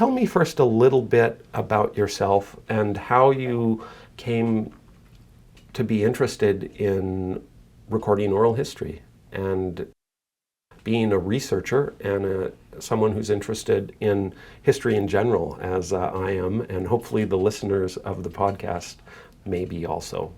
tell me first a little bit about yourself and how you came to be interested in recording oral history and being a researcher and someone who's interested in history in general, as I am, and hopefully the listeners of the podcast may be also.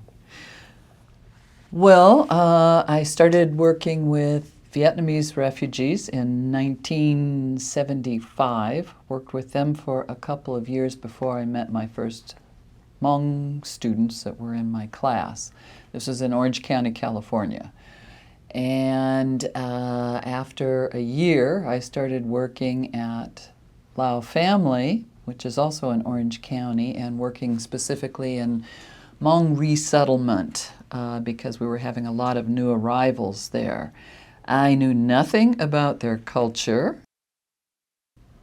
Well, I started working with Vietnamese refugees in 1975, worked with them for a couple of years before I met my first Hmong students that were in my class. This was in Orange County, California. And after a year, I started working at Lao Family, which is also in Orange County, and working specifically in Hmong resettlement because we were having a lot of new arrivals there. I knew nothing about their culture.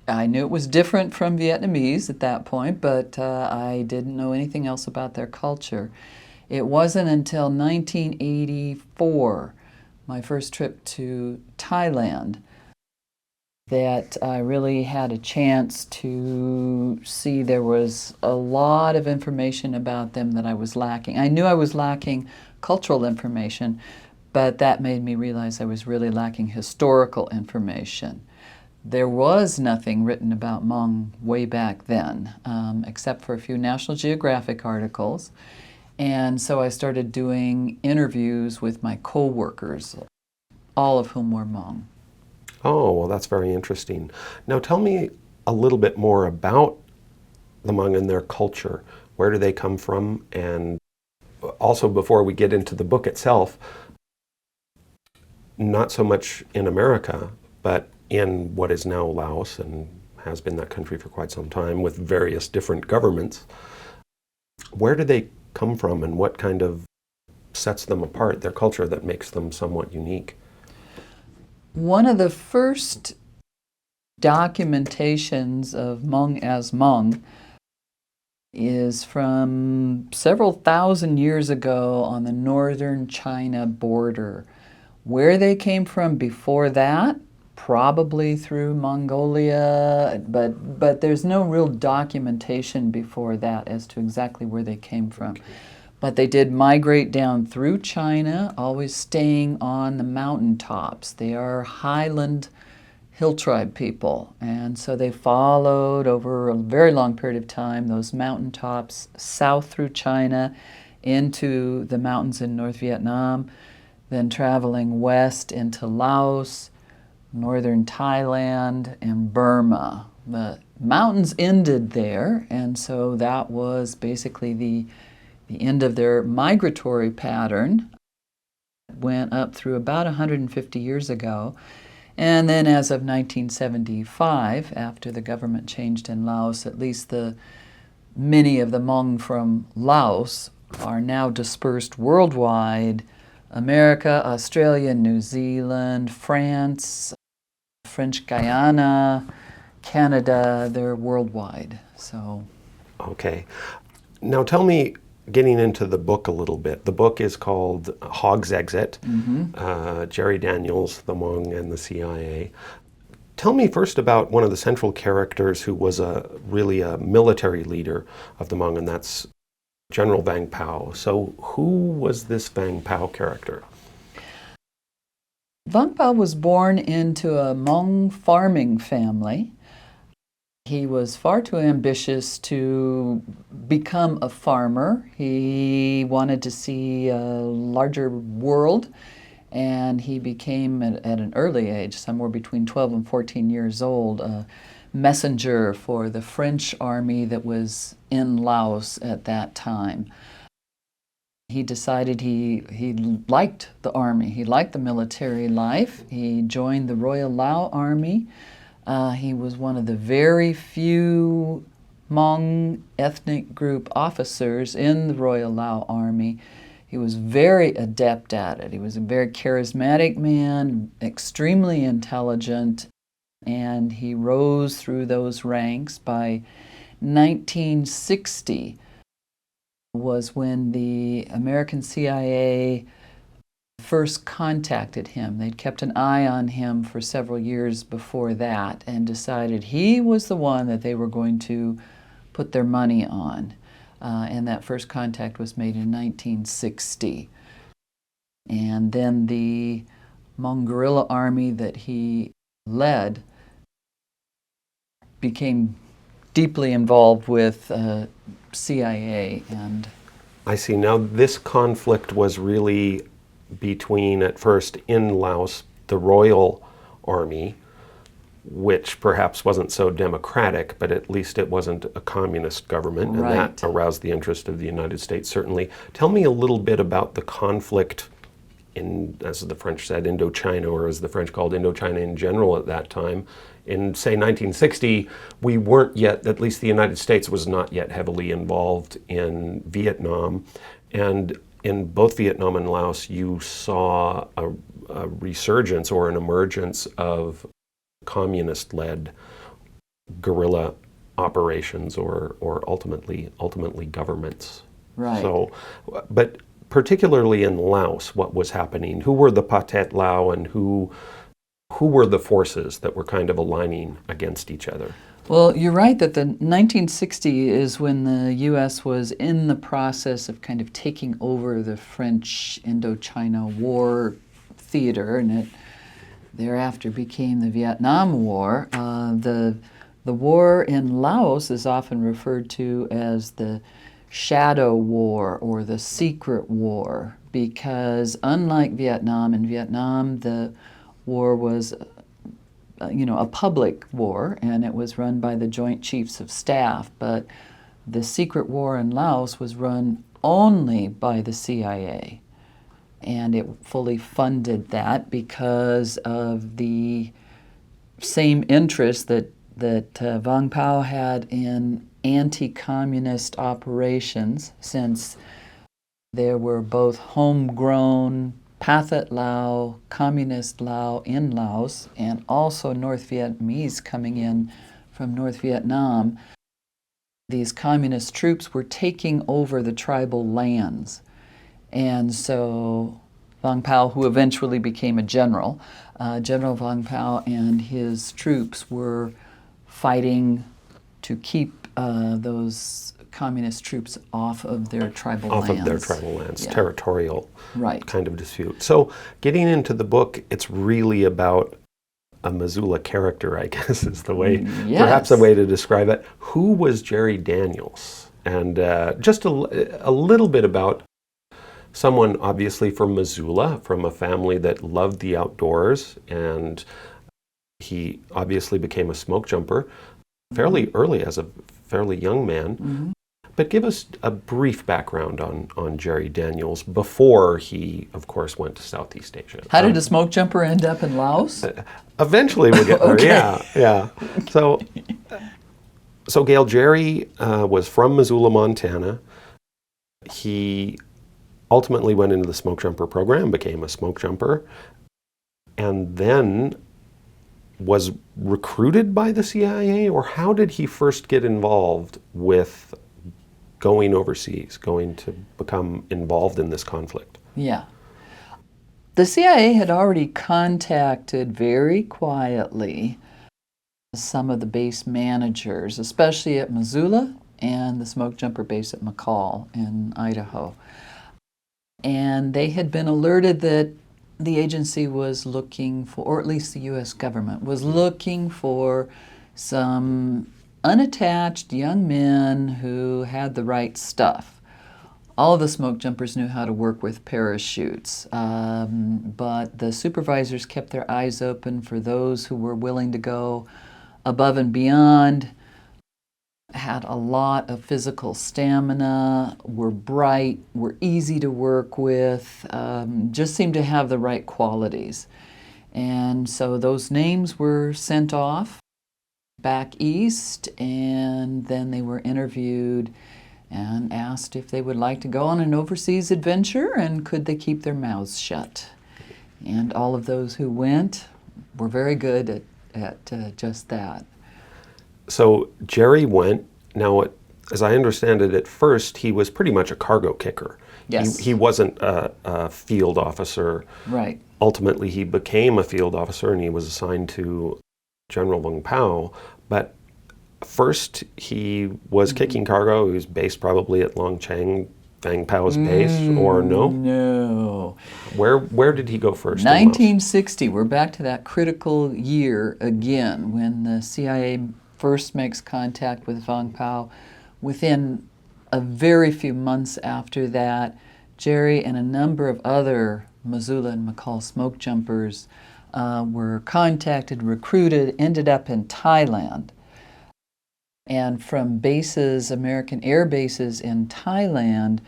I knew it was different from Vietnamese at that point, but I didn't know anything else about their culture. It wasn't until 1984, my first trip to Thailand, that I really had a chance to see there was a lot of information about them that I was lacking. I knew I was lacking cultural information, but that made me realize I was really lacking historical information. There was nothing written about Hmong way back then, except for a few National Geographic articles. And so I started doing interviews with my co-workers, all of whom were Hmong. Oh, well, that's very interesting. Now tell me a little bit more about the Hmong and their culture. Where do they come from? And also, before we get into the book itself, not so much in America, but in what is now Laos and has been that country for quite some time with various different governments. Where do they come from and what kind of sets them apart, their culture that makes them somewhat unique? One of the first documentations of Hmong as Hmong is from several thousand years ago on the northern China border. Where they came from before that, probably through Mongolia, but there's no real documentation before that as to exactly where they came from. Okay. But they did migrate down through China, always staying on the mountaintops. They are highland hill tribe people, and so they followed over a very long period of time those mountaintops south through China into the mountains in North Vietnam, then traveling west into Laos, northern Thailand, and Burma. The mountains ended there, and so that was basically the end of their migratory pattern. Went up through about 150 years ago. And then as of 1975, after the government changed in Laos, at least many of the Hmong from Laos are now dispersed worldwide. America, Australia, New Zealand, France, French Guyana, Canada, they're worldwide. So, okay. Now tell me, getting into the book a little bit. The book is called Hogs Exit, Jerry Daniels, the Hmong and the CIA. Tell me first about one of the central characters who was really a military leader of the Hmong, and that's General Vang Pao. So who was this Vang Pao character? Vang Pao was born into a Hmong farming family. He was far too ambitious to become a farmer. He wanted to see a larger world, and he became, at an early age, somewhere between 12 and 14 years old, a messenger for the French army that was in Laos at that time. He decided he liked the army. He liked the military life. He joined the Royal Lao Army. He was one of the very few Hmong ethnic group officers in the Royal Lao Army. He was very adept at it. He was a very charismatic man, extremely intelligent, and he rose through those ranks. By 1960 was when the American CIA first contacted him. They'd kept an eye on him for several years before that and decided he was the one that they were going to put their money on. And that first contact was made in 1960. And then the Hmong guerrilla army that he led became deeply involved with CIA. And I see. Now, this conflict was really between, at first, in Laos, the royal army, which perhaps wasn't so democratic, but at least it wasn't a communist government, and that aroused the interest of the United States, certainly. Tell me a little bit about the conflict in, as the French said, Indochina, or as the French called Indochina in general at that time. In, say, 1960, we weren't yet, at least the United States was not yet heavily involved in Vietnam. And in both Vietnam and Laos, you saw a resurgence or an emergence of communist-led guerrilla operations or ultimately governments. Right. So, but particularly in Laos, what was happening? Who were the Pathet Lao, and who were the forces that were kind of aligning against each other? Well, you're right that the 1960 is when the U.S. was in the process of kind of taking over the French Indochina War theater, and it thereafter became the Vietnam War. The war in Laos is often referred to as the Shadow War or the Secret War, because unlike Vietnam, in Vietnam the war was a public war, and it was run by the Joint Chiefs of Staff, but the secret war in Laos was run only by the CIA, and it fully funded that because of the same interest that Vang Pao had in anti-communist operations, since there were both homegrown Pathet Lao, Communist Lao in Laos, and also North Vietnamese coming in from North Vietnam. These communist troops were taking over the tribal lands. And so Vang Pao, who eventually became a general, General Vang Pao and his troops were fighting to keep those communist troops off of their tribal lands. Off of their tribal lands, yeah. Territorial kind of dispute. So getting into the book, it's really about a Missoula character, I guess is the way, perhaps a way to describe it. Who was Jerry Daniels? And just a little bit about someone obviously from Missoula, from a family that loved the outdoors, and he obviously became a smoke jumper fairly early as a fairly young man. Mm-hmm. But give us a brief background on Jerry Daniels before he, of course, went to Southeast Asia. How did a smoke jumper end up in Laos? Eventually we'll get there, yeah. So Gayle, Jerry was from Missoula, Montana. He ultimately went into the smoke jumper program, became a smoke jumper, and then was recruited by the CIA, or how did he first get involved with going overseas, going to become involved in this conflict? Yeah. The CIA had already contacted very quietly some of the base managers, especially at Missoula and the smoke jumper base at McCall in Idaho. And they had been alerted that the agency was looking for, or at least the U.S. government was looking for, some unattached young men who had the right stuff. All of the smoke jumpers knew how to work with parachutes, but the supervisors kept their eyes open for those who were willing to go above and beyond, had a lot of physical stamina, were bright, were easy to work with, just seemed to have the right qualities. And so those names were sent off back east, and then they were interviewed and asked if they would like to go on an overseas adventure and could they keep their mouths shut. And all of those who went were very good at just that. So Jerry went. Now, as I understand it, at first he was pretty much a cargo kicker. Yes. He wasn't a field officer. Right. Ultimately, he became a field officer and he was assigned to General Vung Pao. But first, he was kicking cargo. He was based probably at Longcheng, Vang Pao's base, or no? No. Where did he go first? 1960, we're back to that critical year again when the CIA first makes contact with Vang Pao. Within a very few months after that, Jerry and a number of other Missoula and McCall smoke jumpers were contacted, recruited, ended up in Thailand. And from bases, American air bases in Thailand,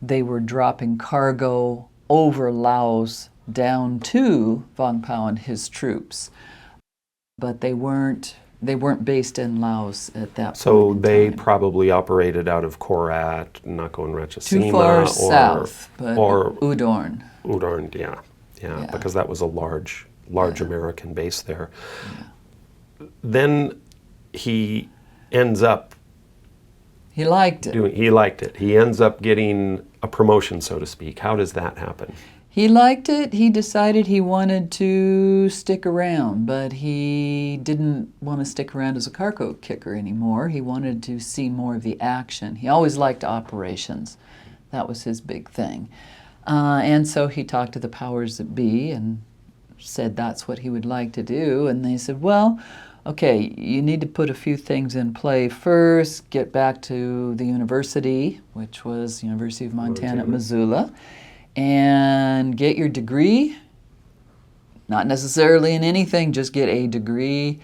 they were dropping cargo over Laos down to Vang Pao and his troops. But they weren't based in Laos at that point. So they probably operated out of Korat, Nakhon Ratchasima, too far south, but or Udorn. Udorn, yeah, because that was a large American base there. Yeah. Then he ends up. He liked it. He liked it. He ends up getting a promotion, so to speak. How does that happen? He liked it. He decided he wanted to stick around, but he didn't want to stick around as a cargo kicker anymore. He wanted to see more of the action. He always liked operations. That was his big thing. And so he talked to the powers that be and said that's what he would like to do. And they said, well, okay, you need to put a few things in play first, get back to the university, which was University of Montana at Missoula, and get your degree, not necessarily in anything, just get a degree,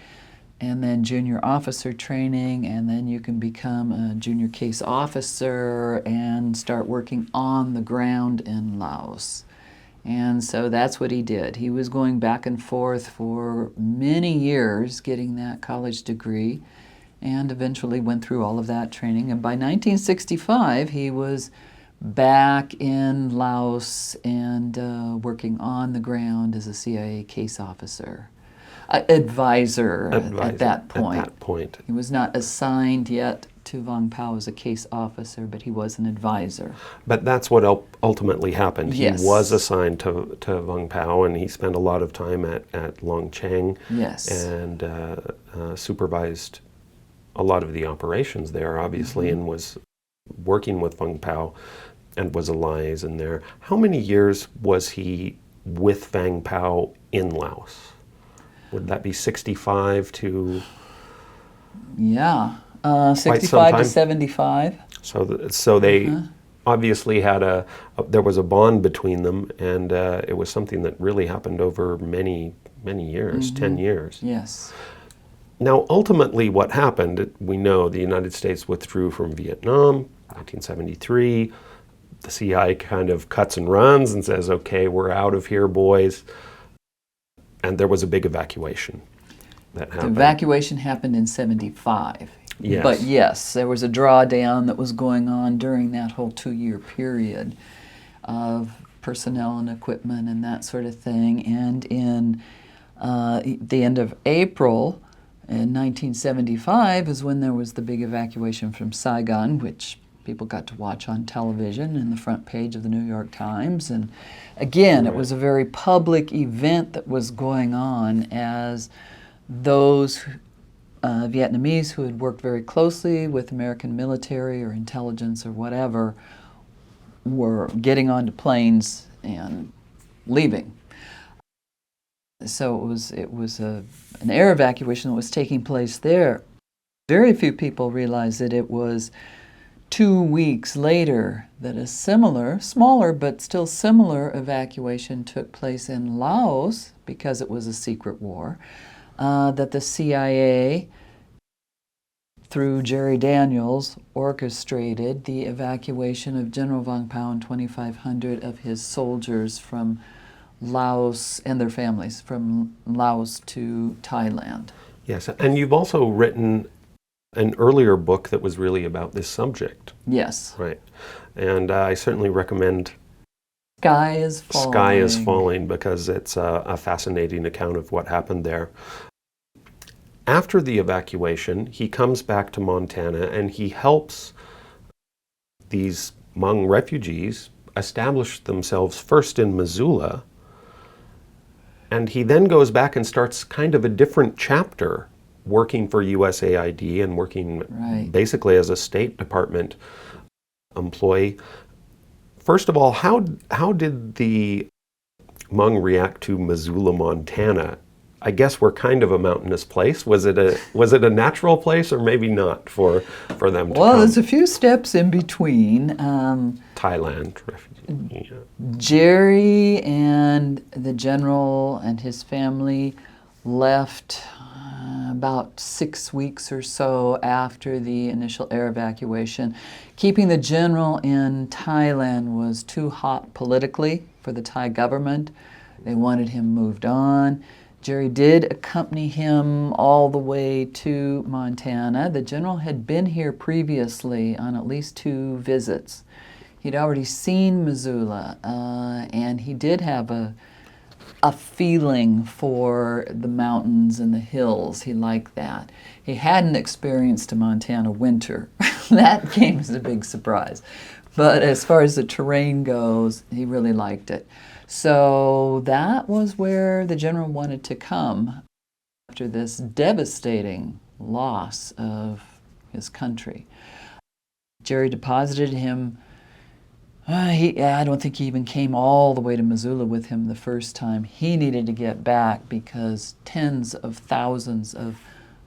and then junior officer training, and then you can become a junior case officer and start working on the ground in Laos. And so that's what he did. He was going back and forth for many years getting that college degree and eventually went through all of that training. And by 1965, he was back in Laos and working on the ground as a CIA case officer. Advisor at that point. He was not assigned yet to Vang Pao as a case officer, but he was an advisor. But that's what ultimately happened. Yes. He was assigned to Vang Pao, and he spent a lot of time at Longcheng. Yes. And supervised a lot of the operations there, obviously, and was working with Vang Pao and was a liaison there. How many years was he with Vang Pao in Laos? Would that be 65 to... Yeah, 65 to 75. So they obviously had there was a bond between them, and it was something that really happened over many years, 10 years. Yes. Now, ultimately, what happened, we know the United States withdrew from Vietnam, 1973. The CIA kind of cuts and runs and says, okay, we're out of here, boys. And there was a big evacuation that happened. The evacuation happened in 75. Yes. But yes, there was a drawdown that was going on during that whole 2-year period of personnel and equipment and that sort of thing. And in the end of April in 1975 is when there was the big evacuation from Saigon, which people got to watch on television in the front page of the New York Times. And again, it was a very public event that was going on as those Vietnamese who had worked very closely with American military or intelligence or whatever were getting onto planes and leaving. So it was an air evacuation that was taking place there. Very few people realized that it was 2 weeks later that a similar, smaller but still similar evacuation took place in Laos, because it was a secret war, that the CIA, through Jerry Daniels, orchestrated the evacuation of General Vang Pao and 2,500 of his soldiers from Laos and their families, from Laos to Thailand. Yes, and you've also written an earlier book that was really about this subject. Yes. Right. And I certainly recommend Sky is Falling. Sky is Falling, because it's a fascinating account of what happened there. After the evacuation, he comes back to Montana and he helps these Hmong refugees established themselves first in Missoula, and he then goes back and starts kind of a different chapter working for USAID and working basically as a State Department employee. First of all, how did the Hmong react to Missoula, Montana? I guess we're kind of a mountainous place. Was it a natural place, or maybe not for them to Well, come? there's a few steps in between. Thailand refugee. Yeah. Jerry and the general and his family left about 6 weeks or so after the initial air evacuation. Keeping the general in Thailand was too hot politically for the Thai government. They wanted him moved on. Jerry did accompany him all the way to Montana. The general had been here previously on at least 2 visits. He'd already seen Missoula, and he did have a feeling for the mountains and the hills. He liked that. He hadn't experienced a Montana winter. That came as a big surprise. But as far as the terrain goes, he really liked it. So that was where the general wanted to come after this devastating loss of his country. Jerry deposited him. I don't think he even came all the way to Missoula with him the first time. He needed to get back because tens of thousands of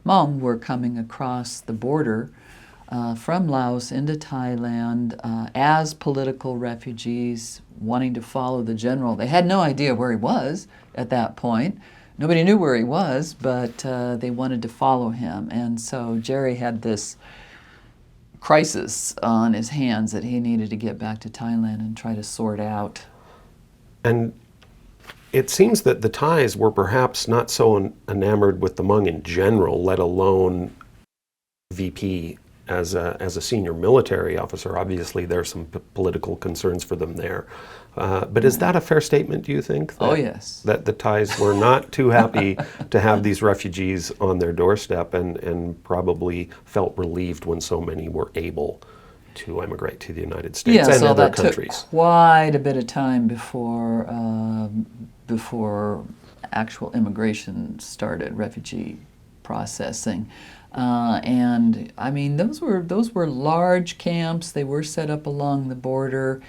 Hmong were coming across the border from Laos into Thailand as political refugees wanting to follow the general. They had no idea where he was at that point. Nobody knew where he was, but they wanted to follow him. And so Jerry had this crisis on his hands that he needed to get back to Thailand and try to sort out. And it seems that the Thais were perhaps not so enamored with the Hmong in general, let alone VP as a senior military officer. Obviously, there are some political concerns for them there. But is that a fair statement, do you think? Oh, yes. That the Thais were not too happy to have these refugees on their doorstep and probably felt relieved when so many were able to emigrate to the United States and so other that countries. Took quite a bit of time before actual immigration started, refugee processing. And I mean, those were large camps. They were set up along the border.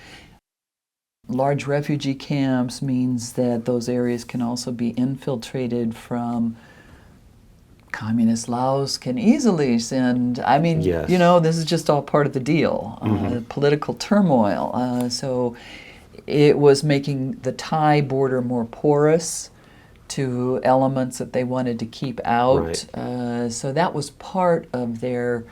Large refugee camps means that those areas can also be infiltrated from communist Laos can easily send, I mean, Yes. This is just all part of the deal, political turmoil. So it was making the Thai border more porous to elements that they wanted to keep out. Right. So that was part of their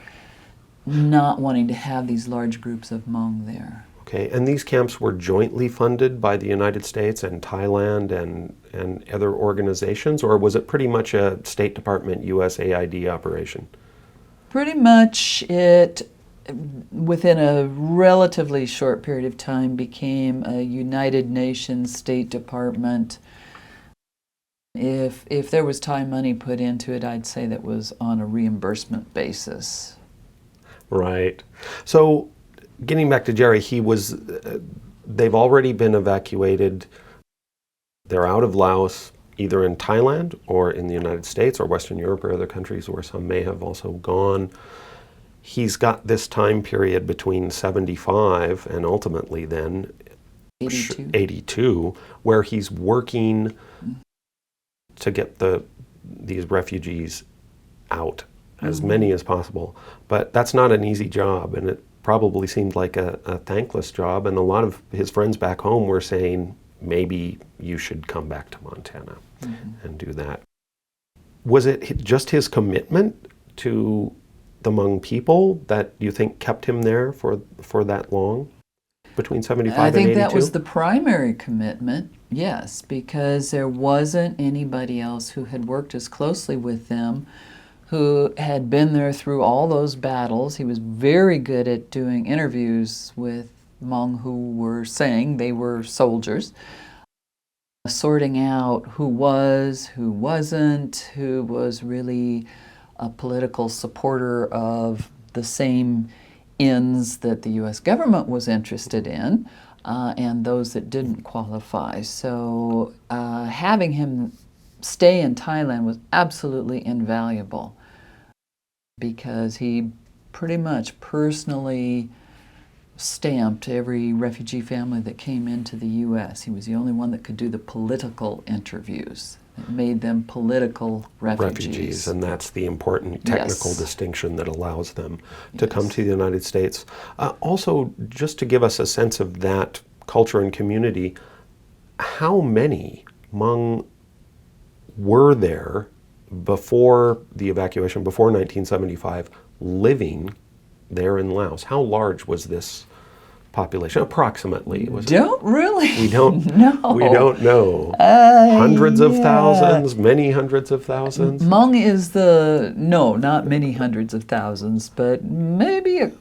not wanting to have these large groups of Hmong there. Okay, and these camps were jointly funded by the United States and Thailand and other organizations, or was it pretty much a State Department USAID operation? Pretty much it, within a relatively short period of time, became a United Nations State Department. If there was Thai money put into it, I'd say that was on a reimbursement basis. Right. So, getting back to Jerry, they've already been evacuated. They're out of Laos, either in Thailand or in the United States or Western Europe or other countries where some may have also gone. He's got this time period between 75 and ultimately then 82 where he's working to get these refugees out, as many as possible. But that's not an easy job, and it probably seemed like a thankless job, and a lot of his friends back home were saying, maybe you should come back to Montana and do that. Was it just his commitment to the Hmong people that you think kept him there for that long, between 75 and 82? I think that was the primary commitment, yes, because there wasn't anybody else who had worked as closely with them, who had been there through all those battles. He was very good at doing interviews with Hmong who were saying they were soldiers, sorting out who was, who wasn't, who was really a political supporter of the same ends that the U.S. government was interested in, and those that didn't qualify. So having him stay in Thailand was absolutely invaluable because he pretty much personally stamped every refugee family that came into the U.S. He was the only one that could do the political interviews. It made them political refugees. And that's the important technical distinction that allows them to come to the United States. Also, just to give us a sense of that culture and community, how many Hmong were there before the evacuation, before 1975, living there in Laos? How large was this population, approximately? We don't know. Hundreds of thousands, many hundreds of thousands? Hmong is not many hundreds of thousands, but maybe a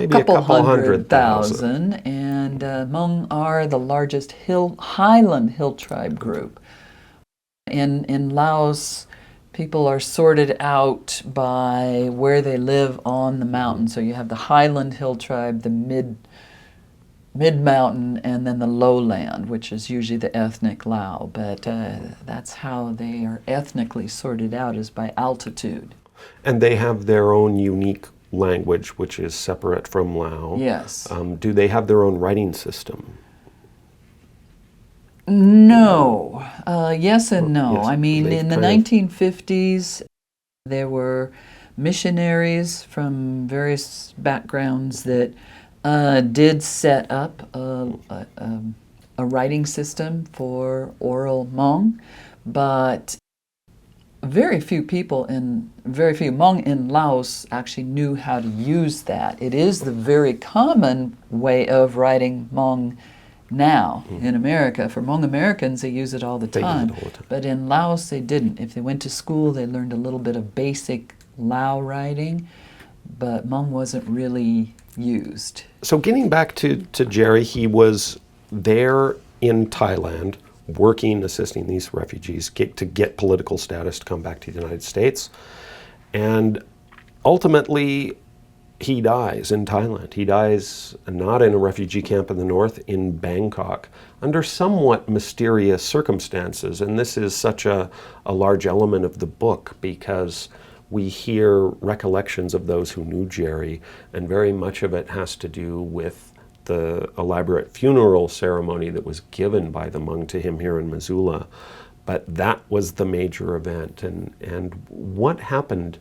couple hundred thousand. And Hmong are the largest highland hill tribe group. In Laos, people are sorted out by where they live on the mountain. So you have the highland hill tribe, the mid-mountain, and then the lowland, which is usually the ethnic Lao. But that's how they are ethnically sorted out, is by altitude. And they have their own unique language, which is separate from Lao. Yes. Do they have their own writing system? No. Yes and no. Yes, I mean, in the 1950s, there were missionaries from various backgrounds that did set up a writing system for oral Hmong, but very few Hmong in Laos actually knew how to use that. It is the very common way of writing Hmong now in America. For Hmong Americans, they use it all the time. But in Laos, they didn't. If they went to school, they learned a little bit of basic Lao writing, but Hmong wasn't really used. So getting back to Jerry, he was there in Thailand working, assisting these refugees to get political status to come back to the United States. And ultimately, he dies in Thailand. He dies not in a refugee camp in the north, in Bangkok, under somewhat mysterious circumstances. And this is such a large element of the book because we hear recollections of those who knew Jerry, and very much of it has to do with the elaborate funeral ceremony that was given by the Hmong to him here in Missoula. But that was the major event. And what happened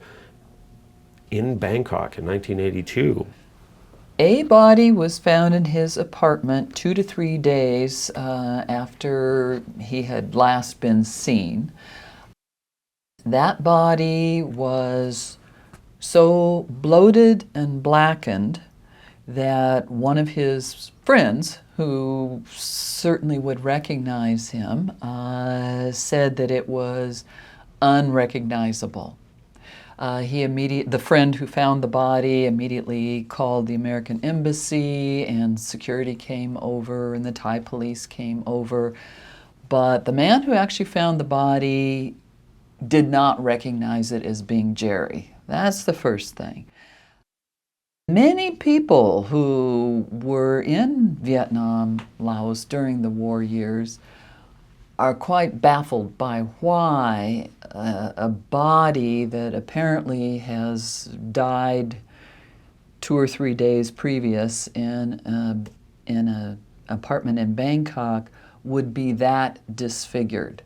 in Bangkok in 1982? A body was found in his apartment 2 to 3 days after he had last been seen. That body was so bloated and blackened that one of his friends, who certainly would recognize him, said that it was unrecognizable. The friend who found the body immediately called the American embassy, and security came over and the Thai police came over. But the man who actually found the body did not recognize it as being Jerry. That's the first thing. Many people who were in Vietnam, Laos during the war years are quite baffled by why a body that apparently has died 2 or 3 days previous in an apartment in Bangkok would be that disfigured,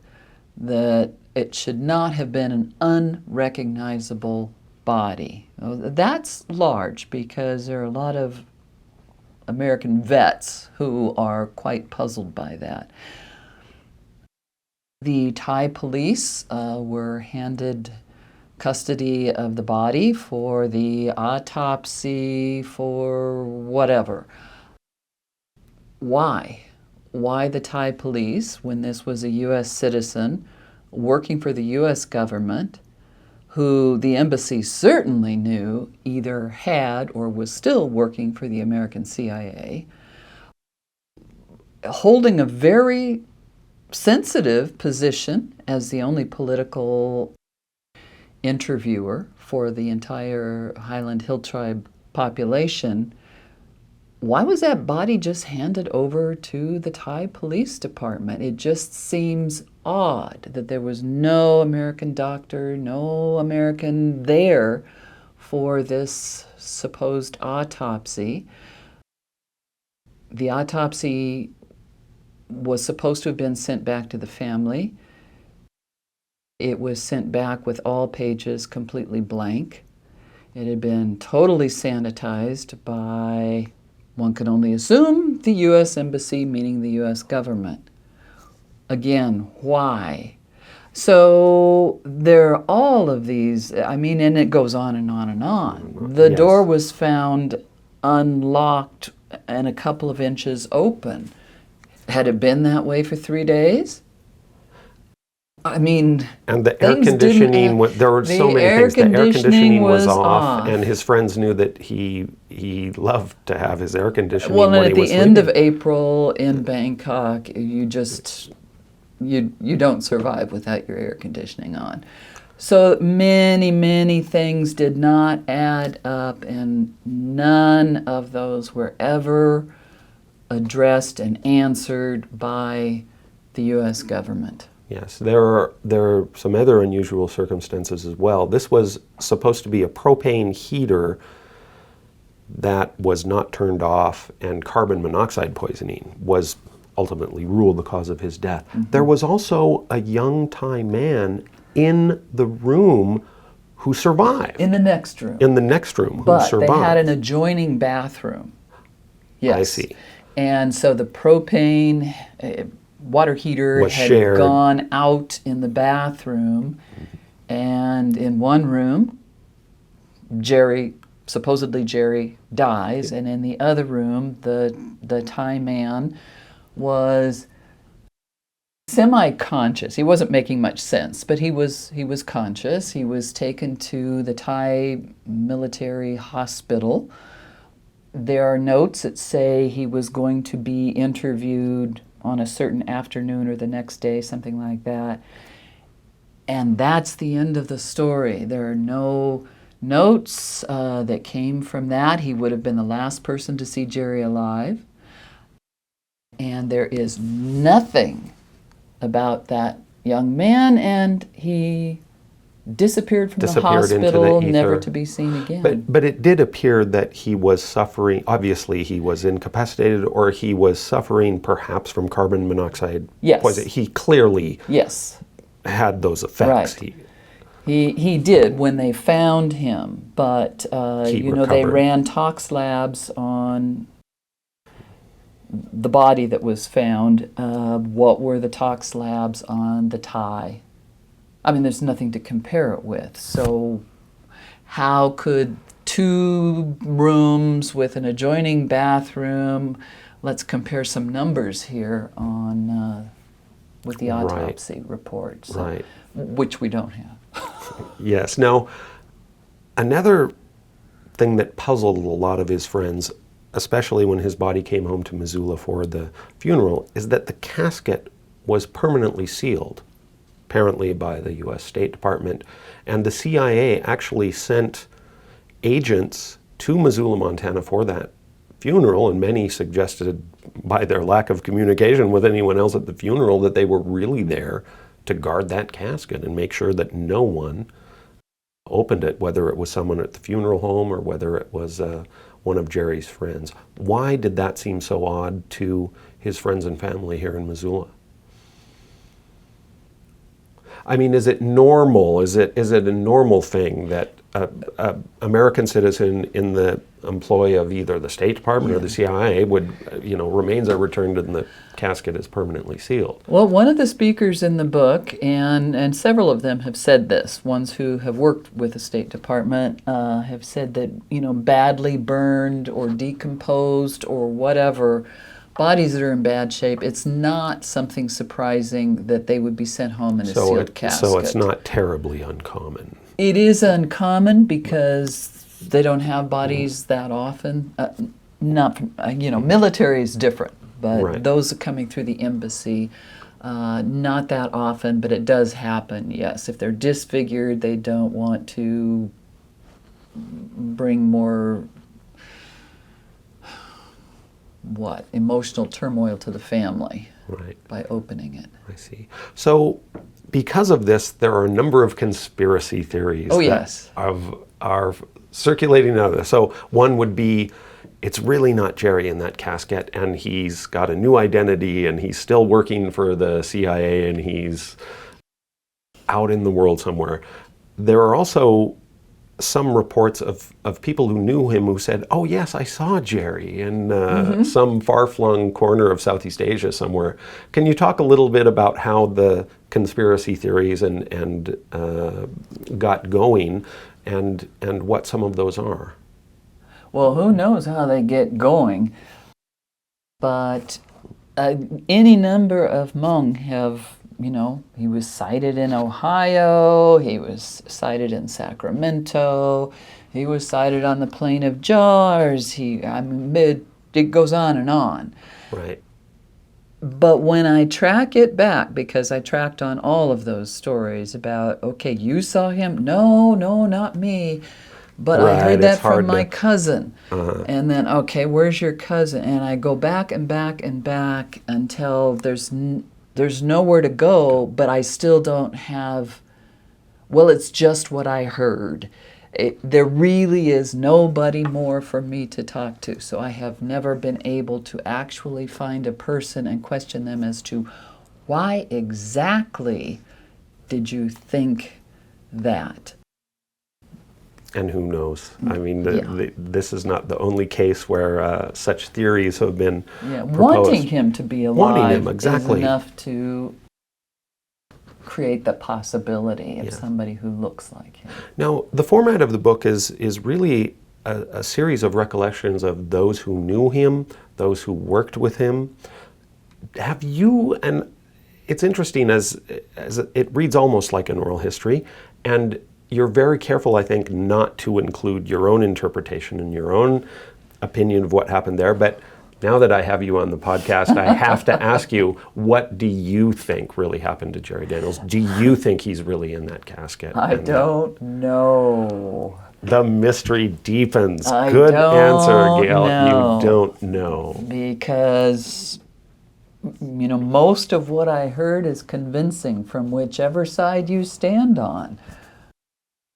that it should not have been an unrecognizable body. That's large because there are a lot of American vets who are quite puzzled by that. The Thai police were handed custody of the body for the autopsy, for whatever. Why? Why the Thai police, when this was a U.S. citizen working for the U.S. government, who the embassy certainly knew either had or was still working for the American CIA, holding a very sensitive position as the only political interviewer for the entire Highland Hill Tribe population, why was that body just handed over to the Thai police department? It just seems odd that there was no American doctor, no American there for this supposed autopsy. The autopsy was supposed to have been sent back to the family. It was sent back with all pages completely blank. It had been totally sanitized by, one can only assume, the U.S. Embassy, meaning the U.S. government. Again, why? So there are all of these, and it goes on and on and on. The Yes. door was found unlocked and a couple of inches open. Had it been that way for 3 days? And the air things conditioning, there were so many things. The air conditioning was off, off. and his friends knew that he loved to have his air conditioning Well, and when at he was the end of sleeping. April in Bangkok, you don't survive without your air conditioning on. So many, many things did not add up, and none of those were ever addressed and answered by the U.S. government. Yes, there are some other unusual circumstances as well. This was supposed to be a propane heater that was not turned off, and carbon monoxide poisoning was ultimately ruled the cause of his death. Mm-hmm. There was also a young Thai man in the room who survived. In the next room. In the next room, who But survived. they had an adjoining bathroom. Yes. I see. And so the propane water heater Was had shared. gone out in the bathroom, and in one room, supposedly Jerry dies, and in the other room, the Thai man was semi-conscious. He wasn't making much sense, but he was conscious. He was taken to the Thai military hospital. There are notes that say he was going to be interviewed on a certain afternoon or the next day, something like that. And that's the end of the story. There are no notes that came from that. He would have been the last person to see Jerry alive. And there is nothing about that young man, and he disappeared from the Into hospital, the never ether. to be seen again. But it did appear that he was suffering, obviously he was incapacitated, or he was suffering perhaps from carbon monoxide Yes. poisoning. He clearly Yes, had those effects. Right. he did when they found him, but He they recovered. ran tox labs on the body that was found. What were the tox labs on the Thai? There's nothing to compare it with. So how could 2 rooms with an adjoining bathroom, let's compare some numbers here on with the autopsy report, Right. which we don't have. Yes. Now, another thing that puzzled a lot of his friends, especially when his body came home to Missoula for the funeral, is that the casket was permanently sealed, apparently by the U.S. State Department, and the CIA actually sent agents to Missoula, Montana for that funeral, and many suggested by their lack of communication with anyone else at the funeral that they were really there to guard that casket and make sure that no one opened it, whether it was someone at the funeral home or whether it was one of Jerry's friends. Why did that seem so odd to his friends and family here in Missoula? Is it normal? Is it a normal thing that a American citizen in the employ of either the State Department or the CIA would, remains are returned and the casket is permanently sealed? Well, one of the speakers in the book, and several of them have said this, ones who have worked with the State Department have said that, badly burned or decomposed or whatever, bodies that are in bad shape, it's not something surprising that they would be sent home in a sealed casket. So it's not terribly uncommon. It is uncommon because they don't have bodies that often. Military is different, but Right. those coming through the embassy, not that often, but it does happen, yes. If they're disfigured, they don't want to bring more emotional turmoil to the family Right. by opening it. I see. So, because of this, there are a number of conspiracy theories Yes. are circulating out of this. So, one would be, it's really not Jerry in that casket, and he's got a new identity, and he's still working for the CIA, and he's out in the world somewhere. There are also some reports of people who knew him who said, oh yes, I saw Jerry in some far-flung corner of Southeast Asia somewhere. Can you talk a little bit about how the conspiracy theories and got going and what some of those are? Well, who knows how they get going, but any number of Hmong have, he was sighted in Ohio, he was sighted in Sacramento, he was sighted on the Plain of Jars, it goes on and on. Right. But when I track it back, because I tracked on all of those stories about, okay, you saw him? No, not me. But Right, I heard that it's hard from my to- cousin. And then, okay, where's your cousin? And I go back and back and back until there's nowhere to go, but I still don't have, well, it's just what I heard. There really is nobody more for me to talk to. So I have never been able to actually find a person and question them as to why exactly did you think that? And who knows? I mean, Yeah. this is not the only case where such theories have been proposed. Wanting him to be alive Wanting him, exactly. is enough to create the possibility of somebody who looks like him. Now, the format of the book is really a series of recollections of those who knew him, those who worked with him. Have you, and it's interesting as it reads almost like an oral history, and you're very careful, I think, not to include your own interpretation and your own opinion of what happened there. But now that I have you on the podcast, I have to ask you, what do you think really happened to Jerry Daniels? Do you think he's really in that casket? I don't know. The mystery deepens. I Good don't answer, Gayle. know. You don't know. Because, most of what I heard is convincing from whichever side you stand on.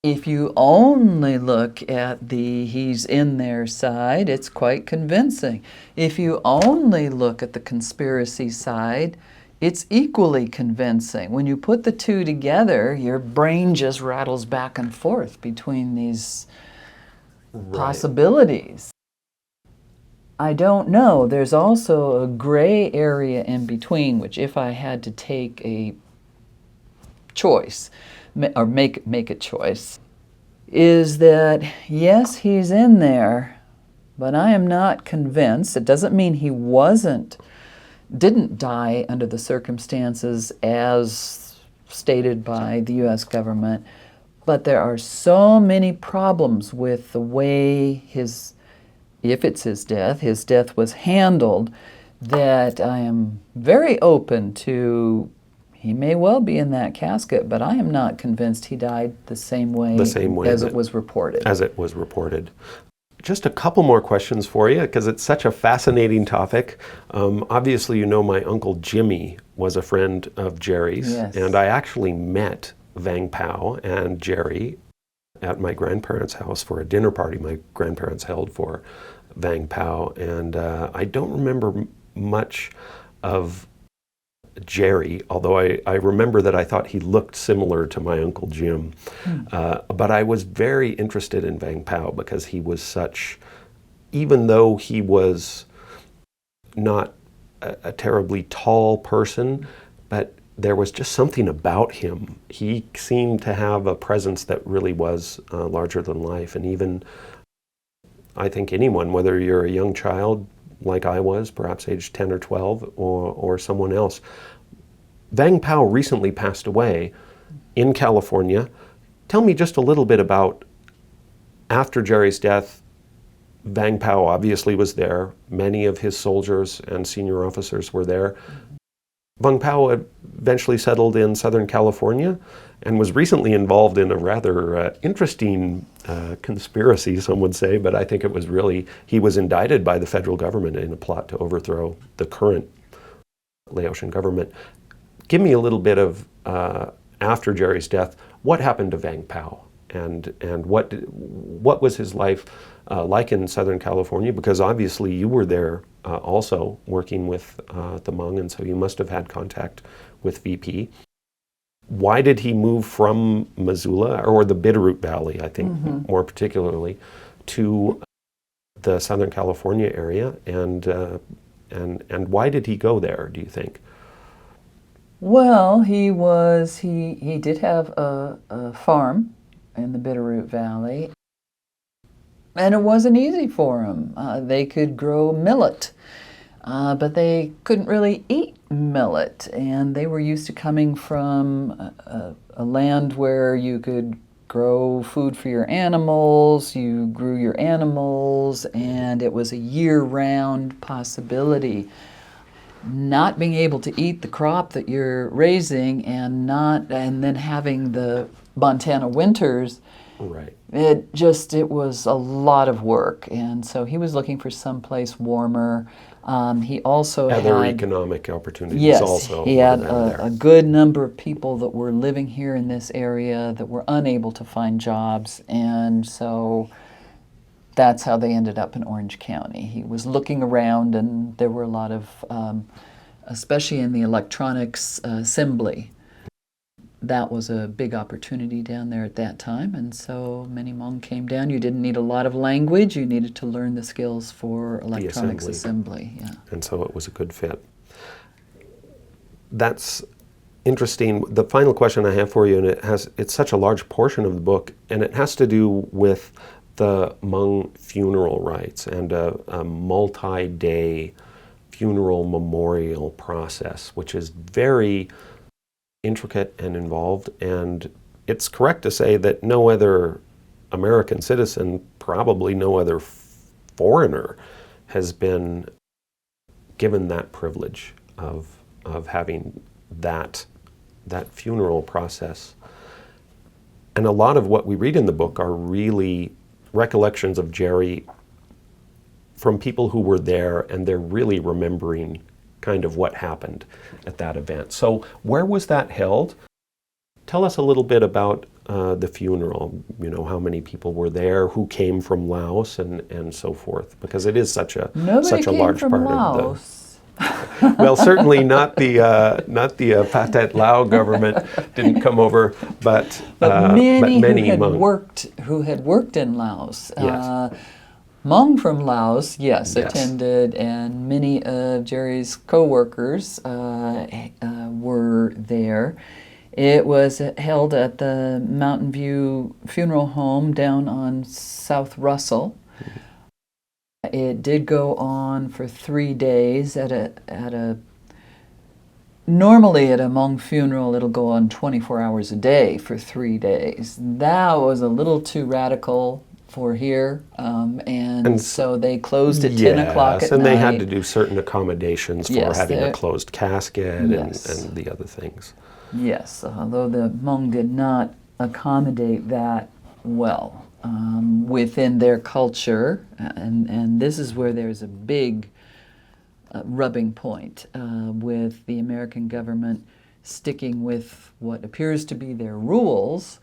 If you only look at the he's in there side, it's quite convincing. If you only look at the conspiracy side, it's equally convincing. When you put the two together, your brain just rattles back and forth between these possibilities. I don't know. There's also a gray area in between, which if I had to take a choice, or make a choice, is that yes, he's in there, but I am not convinced. It doesn't mean he didn't die under the circumstances as stated by the U.S. government, but there are so many problems with the way if it's his death was handled, that I am very open to. He may well be in that casket, but I am not convinced he died the same way as it was reported. As it was reported. Just a couple more questions for you, because it's such a fascinating topic. Obviously, you know my Uncle Jimmy was a friend of Jerry's, Yes. and I actually met Vang Pao and Jerry at my grandparents' house for a dinner party my grandparents held for Vang Pao, and I don't remember much of Jerry, although I remember that I thought he looked similar to my Uncle Jim. But I was very interested in Vang Pao because he was even though he was not a terribly tall person, but there was just something about him. He seemed to have a presence that really was larger than life. And even, I think anyone, whether you're a young child like I was, perhaps age 10 or 12, or someone else. Vang Pao recently passed away in California. Tell me just a little bit about, after Jerry's death, Vang Pao obviously was there. Many of his soldiers and senior officers were there. Vung Pao eventually settled in Southern California and was recently involved in a rather interesting conspiracy, some would say, but I think it was really, he was indicted by the federal government in a plot to overthrow the current Laotian government. Give me a little bit of, after Jerry's death, what happened to Vang Pao? And what was his life like in Southern California? Because obviously you were there also working with the Hmong, and so you must have had contact with VP. Why did he move from Missoula, or the Bitterroot Valley, I think more particularly, to the Southern California area, and why did he go there, do you think? Well, he did have a farm in the Bitterroot Valley, and it wasn't easy for him. They could grow millet, but they couldn't really eat millet, and they were used to coming from a land where you could grow food for your animals, you grew your animals, and it was a year-round possibility. Not being able to eat the crop that you're raising and then having the Montana winters, right. It was a lot of work, and so he was looking for someplace warmer. He also other had economic opportunities. Yes, also he had a good number of people that were living here in this area that were unable to find jobs, and so that's how they ended up in Orange County. He was looking around, and there were a lot of, especially in the electronics assembly, that was a big opportunity down there at that time, and so many Hmong came down. You didn't need a lot of language. You needed to learn the skills for electronics assembly. Yeah. And so it was a good fit. That's interesting. The final question I have for you, and it's such a large portion of the book, and it has to do with the Hmong funeral rites and a multi-day funeral memorial process, which is very intricate and involved, and it's correct to say that no other American citizen, probably no other foreigner, has been given that privilege of having that funeral process. And a lot of what we read in the book are really recollections of Jerry from people who were there, and they're really remembering kind of what happened at that event. So where was that held? Tell us a little bit about the funeral, how many people were there, who came from Laos, and so forth, because it is such a large part Laos. of the... Well, certainly not the Pathet Lao government didn't come over, but many who had worked in Laos. Yes. Hmong from Laos, yes, attended, and many of Jerry's co-workers were there. It was held at the Mountain View Funeral Home down on South Russell. It did go on for 3 days normally at a Hmong funeral, it'll go on 24 hours a day for 3 days. That was a little too radical for here, and so they closed at 10 o'clock at night. And they had to do certain accommodations for having a closed casket and the other things. Yes, although the Hmong did not accommodate that well within their culture, and this is where there's a big rubbing point with the American government sticking with what appears to be their rules,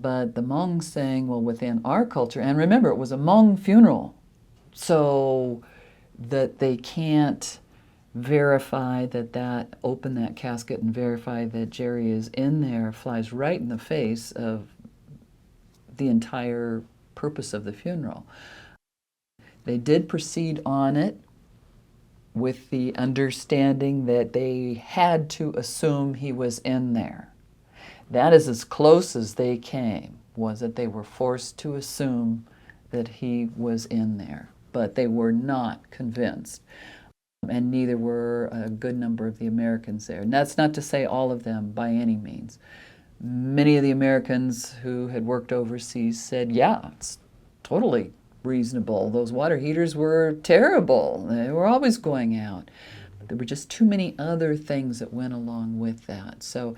but the Hmong saying, well, within our culture, and remember, it was a Hmong funeral, so that they can't verify open that casket and verify that Jerry is in there, flies right in the face of the entire purpose of the funeral. They did proceed on it with the understanding that they had to assume he was in there. That is as close as they came, was that they were forced to assume that he was in there. But they were not convinced, and neither were a good number of the Americans there. And that's not to say all of them by any means. Many of the Americans who had worked overseas said, yeah, it's totally reasonable. Those water heaters were terrible. They were always going out. There were just too many other things that went along with that. So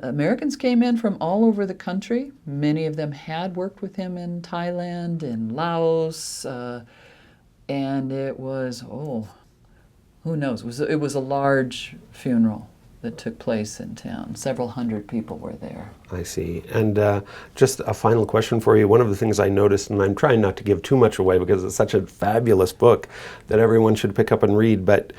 Americans came in from all over the country. Many of them had worked with him in Thailand and Laos, and it was, who knows? It was a large funeral that took place in town. Several hundred people were there. I see. And just a final question for you. One of the things I noticed, and I'm trying not to give too much away because it's such a fabulous book that everyone should pick up and read, but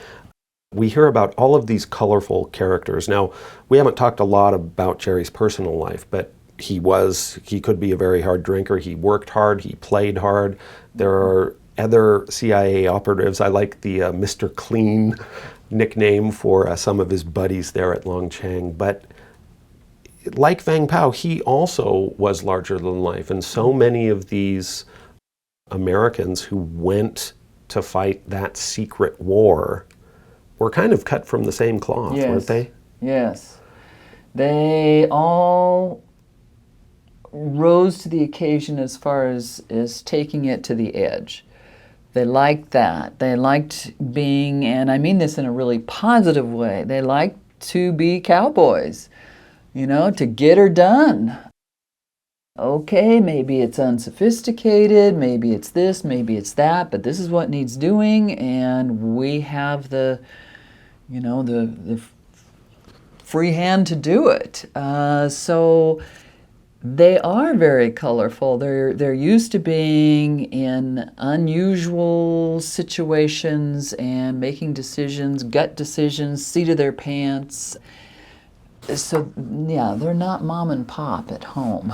we hear about all of these colorful characters. Now, we haven't talked a lot about Jerry's personal life, but he could be a very hard drinker. He worked hard, he played hard. There are other CIA operatives. I like the Mr. Clean nickname for some of his buddies there at Longchang. But like Vang Pao, he also was larger than life. And so many of these Americans who went to fight that secret war were kind of cut from the same cloth, weren't they? Yes. They all rose to the occasion as far as taking it to the edge. They liked that. They liked being, and I mean this in a really positive way, they liked to be cowboys, to get her done. Okay, maybe it's unsophisticated, maybe it's this, maybe it's that, but this is what needs doing, and we have the free hand to do it. So they are very colorful. They're used to being in unusual situations and making decisions, gut decisions, seat of their pants. So, yeah, they're not mom and pop at home.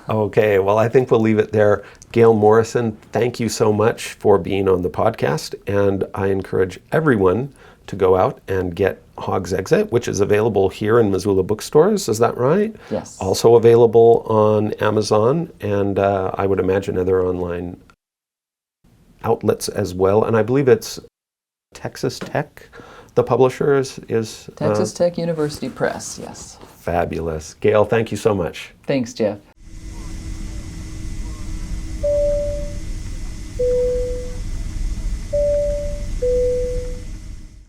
Okay, well, I think we'll leave it there. Gayle Morrison, thank you so much for being on the podcast, and I encourage everyone to go out and get Hogs Exit, which is available here in Missoula bookstores. Is that right? Yes. Also available on Amazon, and I would imagine other online outlets as well. And I believe it's Texas Tech. The publisher is Texas Tech University Press, yes. Fabulous. Gayle, thank you so much. Thanks, Jeff.